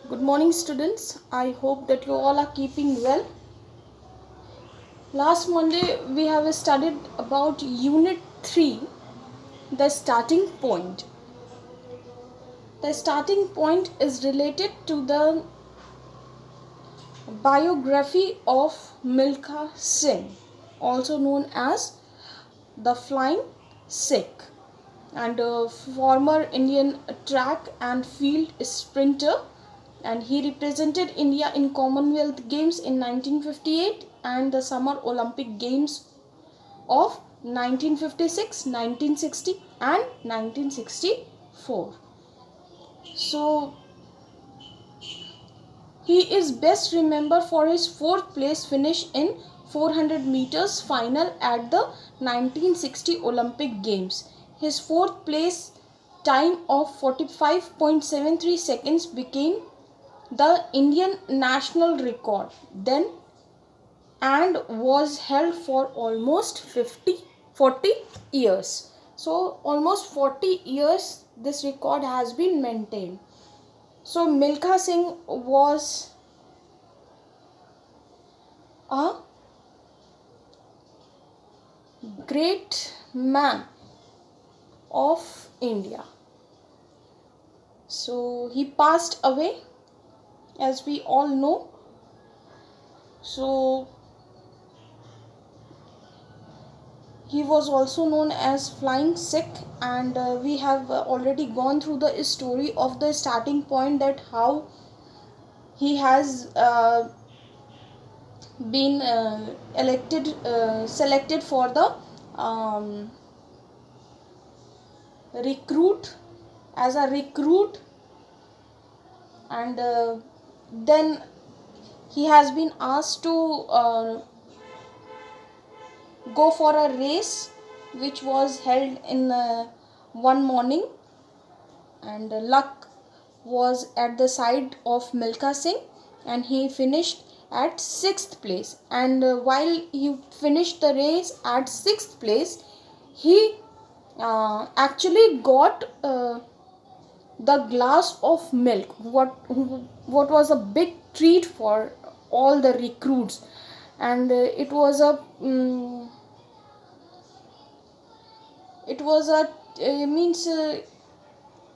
Good morning, students. I hope that you all are keeping well. Last Monday, we have studied about Unit 3, the starting point. The starting point is related to the biography of Milkha Singh, also known as the Flying Sikh, and a former Indian track and field sprinter, and he represented India in Commonwealth Games in 1958 and the Summer Olympic Games of 1956, 1960 and 1964. So he is best remembered for his fourth place finish in 400 meters final at the 1960 Olympic Games. His fourth place time of 45.73 seconds became the Indian national record then and was held for almost 40 years. So almost 40 years this record has been maintained. So Milkha Singh was a great man of India. So he passed away, as we all know. So he was also known as Flying Sikh, and we have already gone through the story of the starting point, that how he has been selected for the recruit, as a recruit, and then he has been asked to go for a race which was held in one morning, and luck was at the side of Milkha Singh, and he finished at 6th place. And while he finished the race at 6th place, he actually got the glass of milk, what was a big treat for all the recruits. And it was a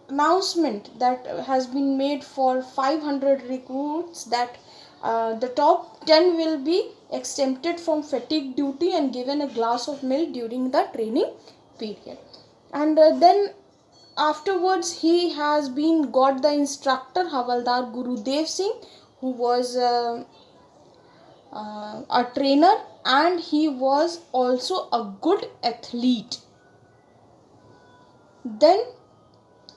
announcement that has been made for 500 recruits, that the top 10 will be exempted from fatigue duty and given a glass of milk during the training period. And then afterwards he has been got the instructor Havaldar Gurudev Singh, who was a trainer, and he was also a good athlete. Then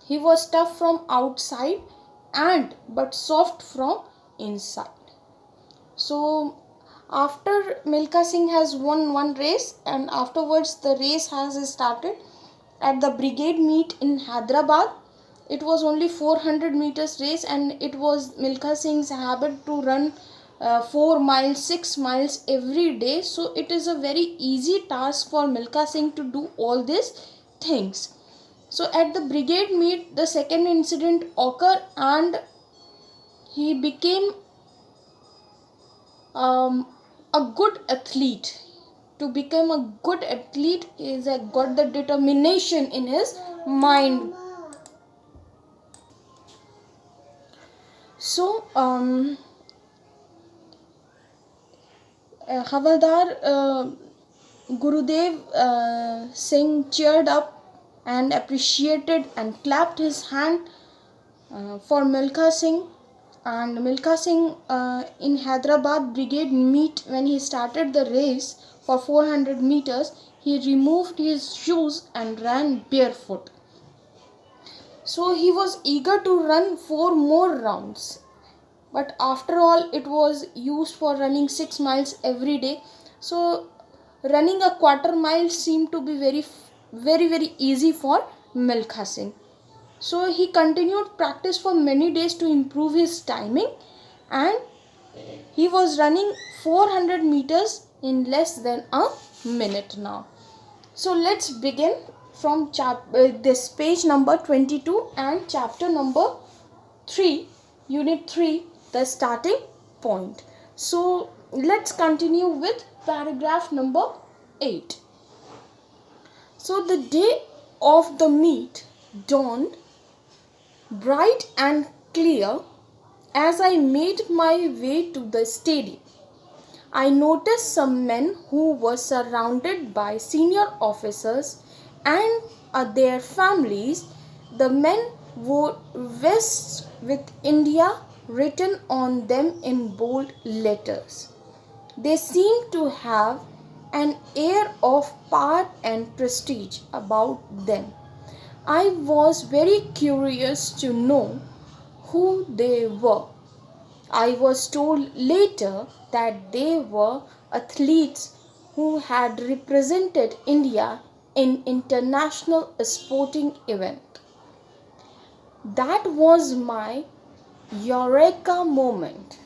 he was tough from outside and but soft from inside. So after Milkha Singh has won one race, and afterwards the race has started at the brigade meet in Hyderabad. It was only 400 meters race, and it was Milkha Singh's habit to run 4 miles, 6 miles every day. So it is a very easy task for Milkha Singh to do all these things. So at the brigade meet, the second incident occurred, and he became a good athlete. To become a good athlete is got the determination in his mind. So Havaldar Gurudev Singh cheered up and appreciated and clapped his hand for Milkha Singh. And Milkha Singh in Hyderabad brigade meet, when he started the race for 400 meters, he removed his shoes and ran barefoot. So he was eager to run 4 more rounds, but after all it was used for running 6 miles every day. So running a quarter mile seemed to be very easy for Milkha Singh. So he continued practice for many days to improve his timing, and he was running 400 meters in less than a minute now. So let's begin from this page number 22 and chapter number 3. Unit 3, the starting point. So let's continue with paragraph number 8. So the day of the meet dawned bright and clear as I made my way to the stadium. I noticed some men who were surrounded by senior officers and their families. The men wore vests with India written on them in bold letters. They seemed to have an air of power and prestige about them. I was very curious to know who they were. I was told later that they were athletes who had represented India in international sporting event. That was my eureka moment.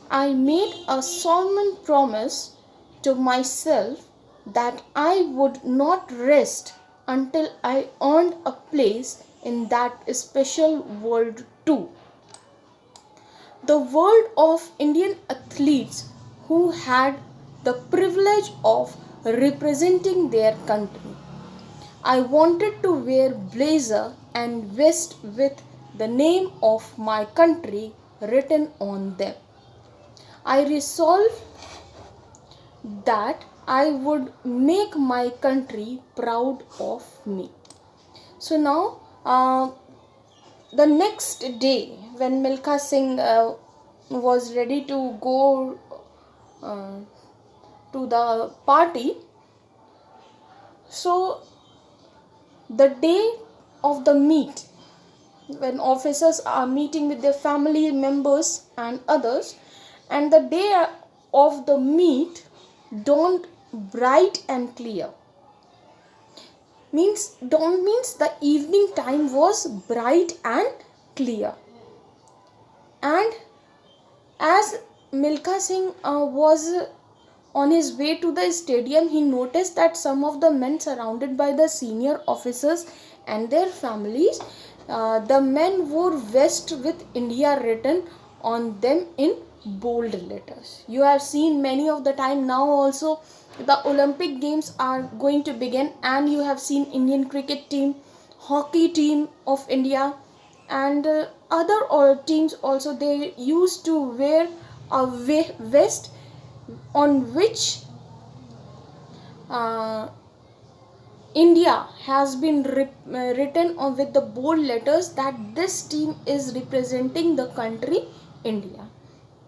I made a solemn promise to myself that I would not rest until I earned a place in that special world too. The world of Indian athletes who had the privilege of representing their country. I wanted to wear blazer and vest with the name of my country written on them. I resolved that I would make my country proud of me. So now, the next day, when Milkha Singh was ready to go uh, to the party, so the day of the meet, when officers are meeting with their family members and others, and the day of the meet dawned bright and clear. Dawn means the evening time was bright and clear. And as Milkha Singh was on his way to the stadium, he noticed that some of the men surrounded by the senior officers and their families, the men wore vests with India written on them in bold letters. You have seen many of the time now also the Olympic games are going to begin, and you have seen Indian cricket team, hockey team of India, and other teams also, they used to wear a vest on which uh, India has been written on with the bold letters that this team is representing the country India.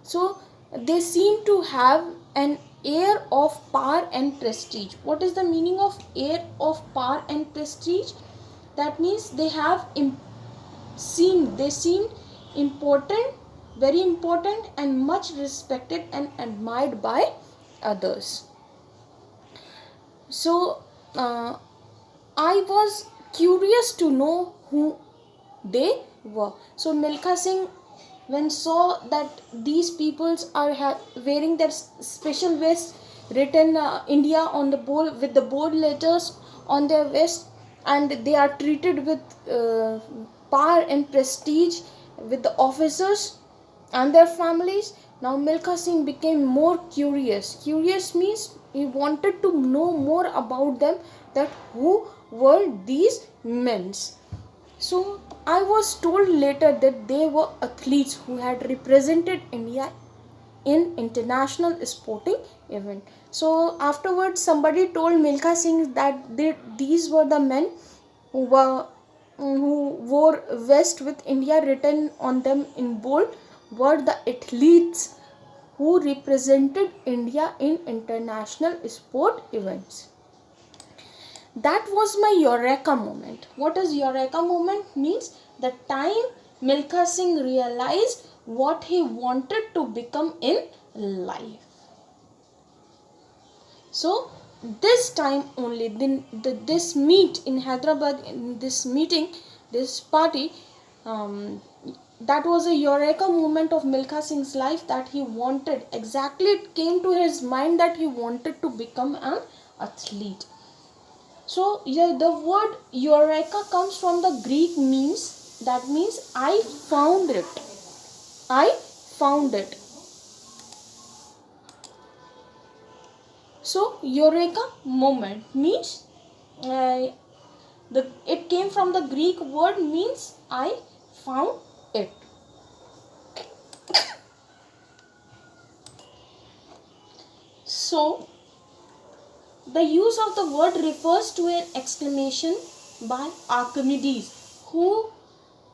So they seem to have an air of power and prestige. What is the meaning of air of power and prestige? That means they have seem important, very important, and much respected and admired by others. So I was curious to know who they were. So Milkha Singh, when saw that these peoples are wearing their special vest written India on the bold with the bold letters on their vest, and they are treated with power and prestige with the officers and their families. Now Milkha Singh became more curious. Curious means he wanted to know more about them, that who were these men. So I was told later that they were athletes who had represented India in international sporting event. So afterwards somebody told Milkha Singh that these were the men who wore vest with India written on them in bold were the athletes who represented India in international sport events. That was my eureka moment. What is eureka moment? Means the time Milkha Singh realized what he wanted to become in life. So this time only, this meet in Hyderabad, in this meeting, this party, that was a eureka moment of Milkha Singh's life, that he wanted, exactly it came to his mind that he wanted to become an athlete. So yeah, the word eureka comes from the Greek means, that means I found it. I found it. So eureka moment means it came from the Greek word means I found it. So the use of the word refers to an exclamation by Archimedes, who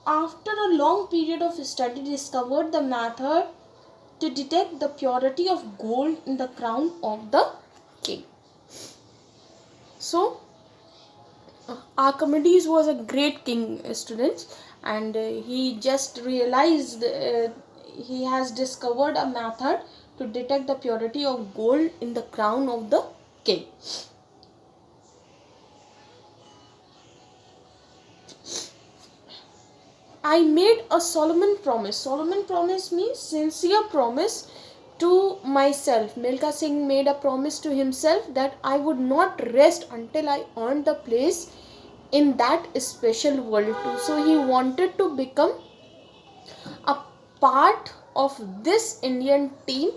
after a long period of study discovered the method to detect the purity of gold in the crown of the king. So Archimedes was a great king, students, and he just realized he has discovered a method to detect the purity of gold in the crown of the king. I made a solemn promise. Solemn promise means sincere promise to myself. Milkha Singh made a promise to himself that I would not rest until I earned the place in that special world too. So he wanted to become a part of this Indian team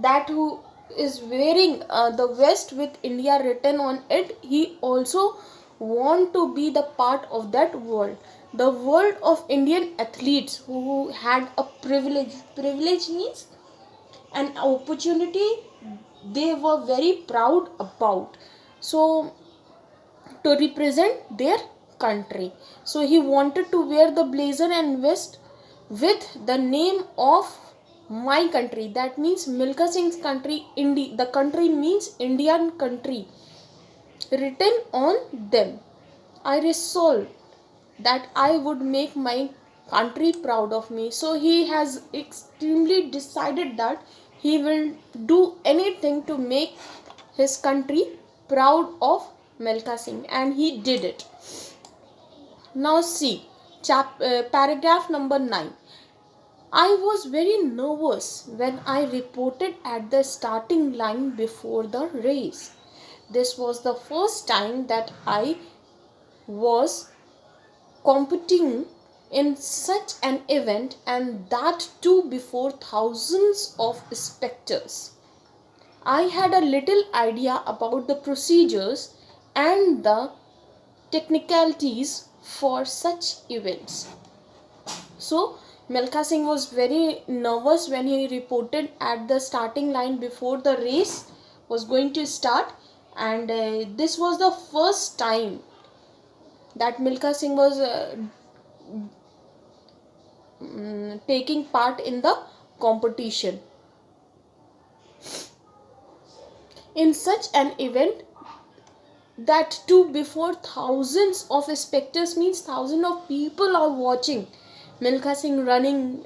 that who is wearing the vest with India written on it. He also want to be the part of that world, the world of Indian athletes who had a privilege means an opportunity they were very proud about, so to represent their country. So he wanted to wear the blazer and vest with the name of my country. That means Milkha Singh's country, the country means Indian country, written on them. I resolved that I would make my country proud of me. So he has extremely decided that he will do anything to make his country proud of Milkha Singh, and he did it. Now see paragraph number 9. I was very nervous when I reported at the starting line before the race. This was the first time that I was competing in such an event, and that too before thousands of spectators. I had a little idea about the procedures and the technicalities for such events. So Milkha Singh was very nervous when he reported at the starting line before the race was going to start, and this was the first time that Milkha Singh was taking part in the competition. In such an event, that too before thousands of spectators means thousands of people are watching Milkha Singh running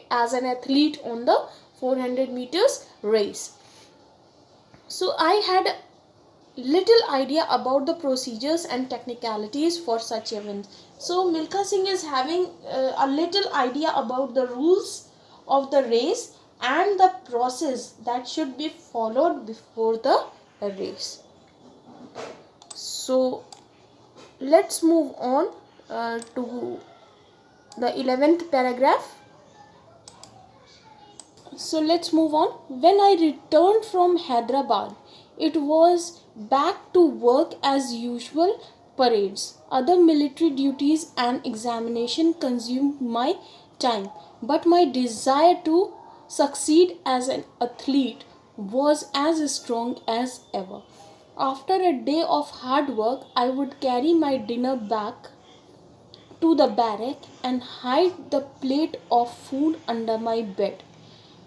as an athlete on the 400 meters race. So I had little idea about the procedures and technicalities for such events. So Milkha Singh is having a little idea about the rules of the race and the process that should be followed before the race. So let's move on to the 11th paragraph. So let's move on. When I returned from Hyderabad, it was back to work as usual. Parades, other military duties and examination consumed my time, but my desire to succeed as an athlete was as strong as ever. After a day of hard work, I would carry my dinner back to the barrack and hide the plate of food under my bed.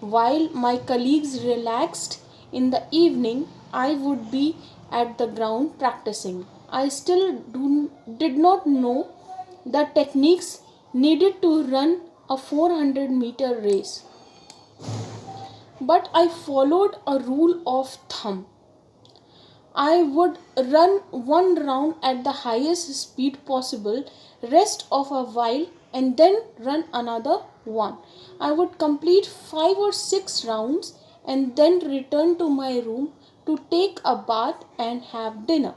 While my colleagues relaxed in the evening, I would be at the ground practicing. I still did not know the techniques needed to run a 400-meter race, but I followed a rule of thumb. I would run one round at the highest speed possible, rest of a while, and then run another one. I would complete 5 or 6 rounds and then return to my room to take a bath and have dinner.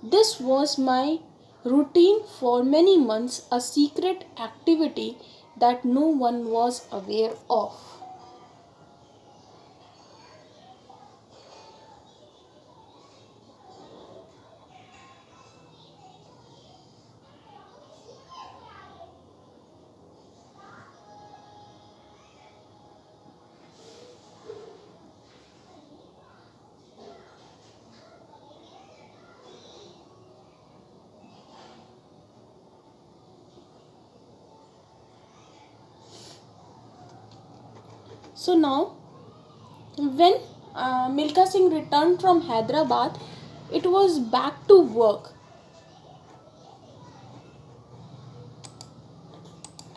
This was my routine for many months, a secret activity that no one was aware of. So now, when Milkha Singh returned from Hyderabad, it was back to work.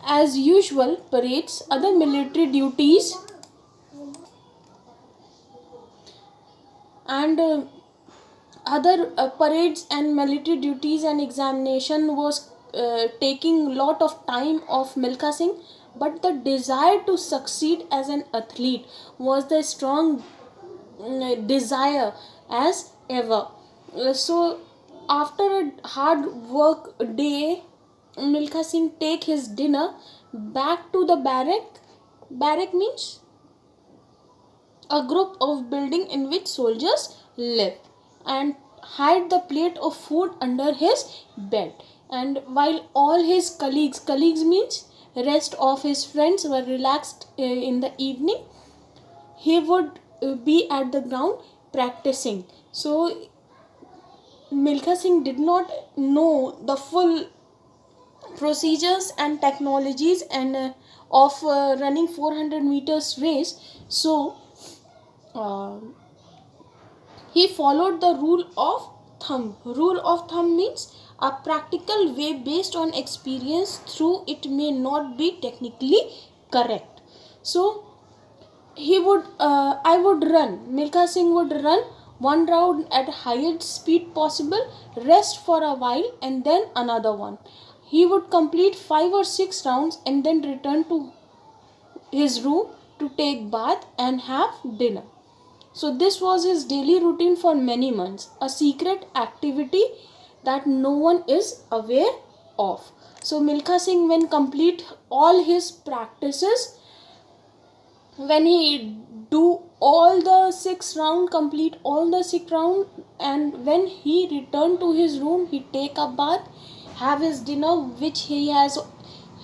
As usual, parades, other military duties, and other parades and military duties and examination was taking lot of time of Milkha Singh, but the desire to succeed as an athlete was the strong desire as ever. So after a hard work day, Milkha Singh take his dinner back to the barrack. Barrack means a group of building in which soldiers live, and hide the plate of food under his bed. And while all his colleagues means rest of his friends were relaxed in the evening, he would be at the ground practicing. So Milkha Singh did not know the full procedures and technologies and of running 400 meters race. So uh, he followed the rule of thumb. Rule of thumb means a practical way based on experience, through it may not be technically correct. So I would run. Milkha Singh would run one round at highest speed possible, rest for a while, and then another one. He would complete 5 or 6 rounds and then return to his room to take bath and have dinner. So this was his daily routine for many months, a secret activity that no one is aware of. So Milkha Singh, when complete all his practices, when he do all the 6 round, complete all the 6 round, and when he return to his room, he take a bath, have his dinner which he has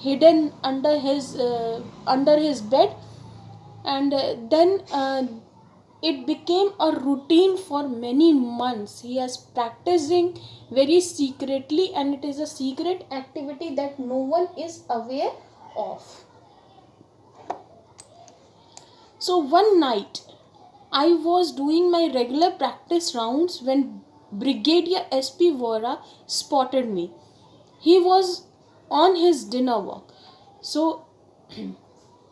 hidden under his bed, and then it became a routine for many months. He is practicing very secretly, and it is a secret activity that no one is aware of. So one night I was doing my regular practice rounds when Brigadier SP Vora spotted me. He was on his dinner walk. So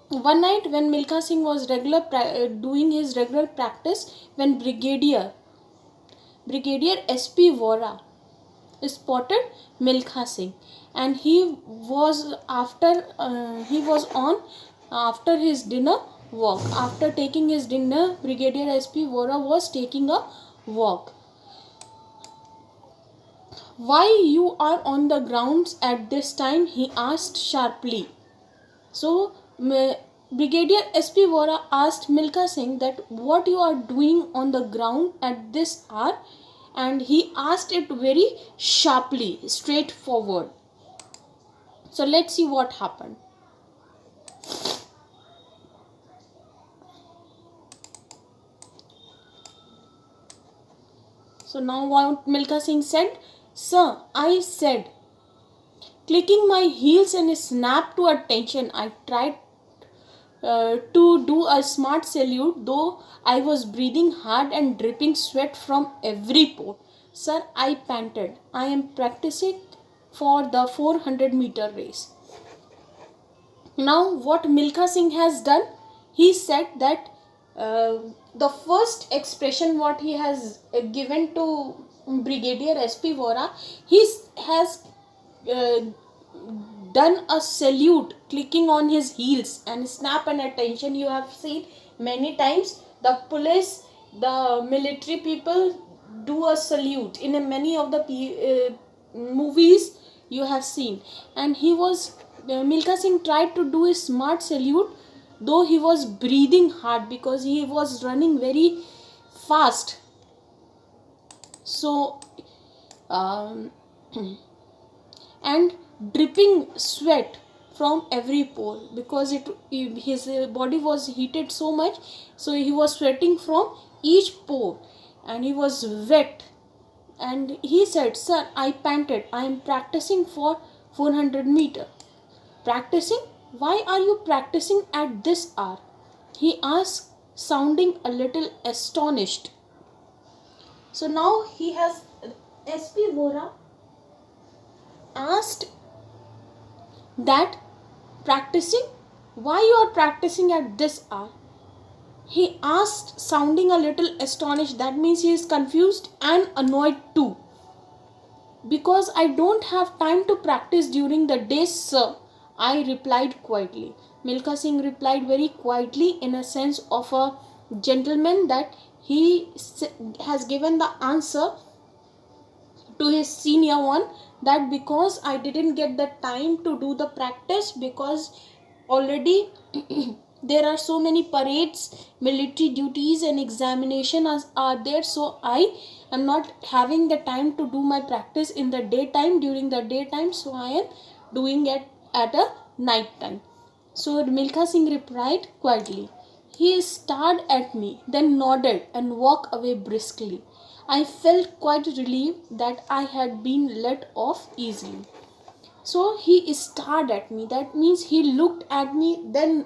one night when Milkha Singh was doing his regular practice, when Brigadier SP Vora spotted Milkha Singh, and he was on after his dinner walk. After taking his dinner, Brigadier SP Vora was taking a walk. Why you are on the grounds at this time? He asked sharply. So Brigadier SP Vora asked Milkha Singh that what you are doing on the ground at this hour, and he asked it very sharply, straightforward. So let's see what happened. So now what Milkha Singh said, "Sir, I said, clicking my heels and snap to attention. I tried to do a smart salute, though I was breathing hard and dripping sweat from every pore. Sir, I panted. I am practicing for the 400-meter race." Now, what Milkha Singh has done, he said that the first expression what he has given to Brigadier SP Vora, he has uh, done a salute, clicking on his heels and snap an attention. You have seen many times the police, the military people do a salute in many of the movies you have seen, and he was Milkha Singh tried to do a smart salute, though he was breathing hard because he was running very fast. So, um, and dripping sweat from every pore because his body was heated so much, so he was sweating from each pore and he was wet. And he said, "Sir, I panted. I am practicing for 400 meter." "Practicing? Why are you practicing at this hour?" he asked, sounding a little astonished. So now he has, SP Vora asked that, practicing? Why you are practicing at this hour? He asked, sounding a little astonished. That means he is confused and annoyed too. "Because I don't have time to practice during the day, sir," I replied quietly. Milkha Singh replied very quietly in a sense of a gentleman, that he has given the answer to his senior one, that because I didn't get the time to do the practice because already there are so many parades, military duties and examinations are there, so I am not having the time to do my practice in the daytime, during the daytime, so I am doing it at a night time. So Milkha Singh replied quietly. He stared at me, then nodded and walked away briskly. I felt quite relieved that I had been let off easily. So he stared at me. That means he looked at me, then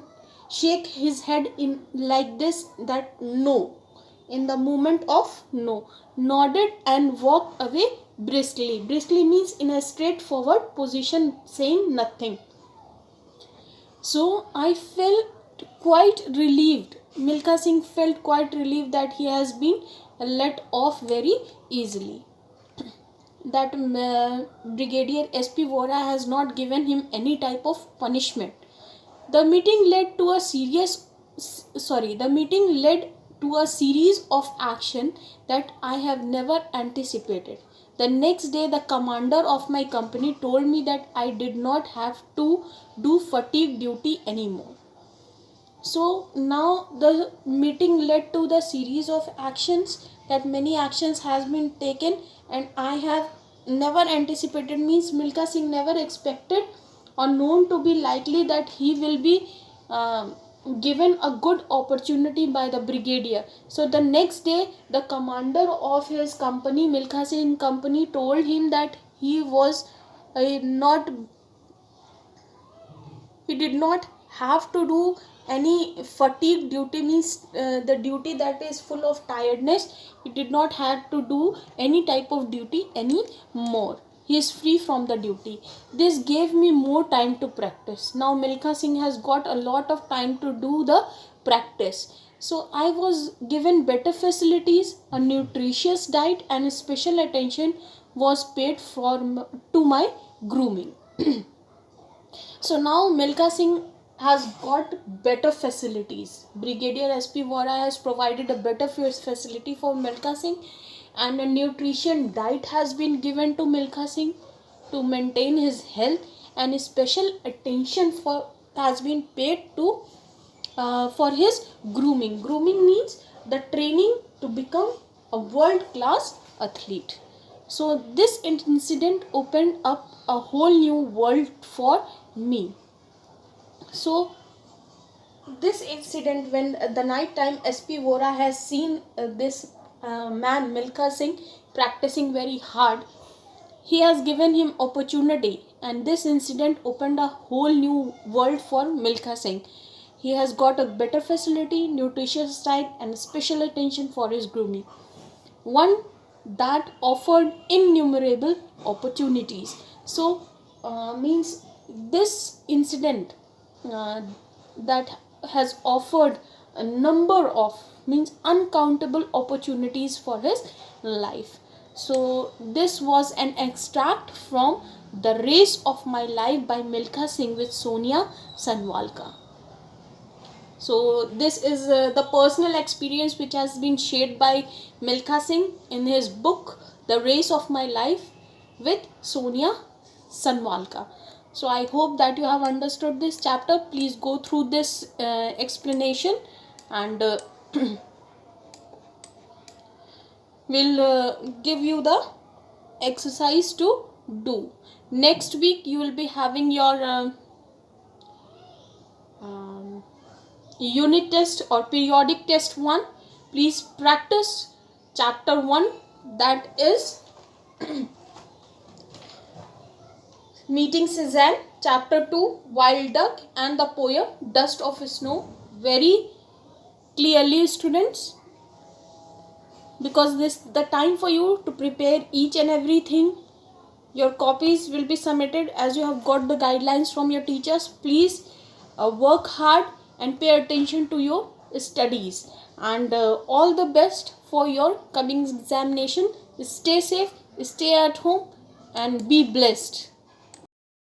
shake his head in like this, that no. In the moment of no. Nodded and walked away briskly. Briskly means in a straightforward position, saying nothing. So I felt quite relieved. Milkha Singh felt quite relieved that he has been let off very easily. That Brigadier SP Vora has not given him any type of punishment. The meeting led to a series of action that I have never anticipated. The next day, the commander of my company told me that I did not have to do fatigue duty anymore. So now the meeting led to the series of actions, that many actions has been taken, and I have never anticipated, means Milkha Singh never expected or known to be likely that he will be given a good opportunity by the brigadier. So the next day, the commander of his company, Milkha Singh company, told him that he was not he did not have to do any fatigue duty, means the duty that is full of tiredness. He did not have to do any type of duty anymore. He is free from the duty. This gave me more time to practice. Now Milkha Singh has got a lot of time to do the practice. So I was given better facilities, a nutritious diet, and special attention was paid for to my grooming. So now Milkha Singh has got better facilities. Brigadier SP Vora has provided a better facility for Milkha Singh, and a nutrition diet has been given to Milkha Singh to maintain his health, and special attention has been paid to for his grooming. Grooming means the training to become a world class athlete. So this incident opened up a whole new world for me. So this incident, when the night time SP Vora has seen this man Milkha Singh practicing very hard, he has given him opportunity, and this incident opened a whole new world for Milkha Singh. He has got a better facility, nutritious diet, and special attention for his grooming. One that offered innumerable opportunities. So means this incident that has offered a number of, means uncountable opportunities for his life. So this was an extract from The Race of My Life by Milkha Singh with Sonia Sanwalka. So this is the personal experience which has been shared by Milkha Singh in his book The Race of My Life with Sonia Sanwalka. So I hope that you have understood this chapter. Please go through this explanation, and we'll give you the exercise to do. Next week you will be having your unit test or periodic test 1. Please practice chapter 1, that is meeting Cezanne. Chapter 2, wild duck, and the poem Dust of Snow very clearly, students, because this the time for you to prepare each and everything. Your copies will be submitted as you have got the guidelines from your teachers. Please work hard and pay attention to your studies, and all the best for your coming examination. Stay safe, stay at home, and be blessed.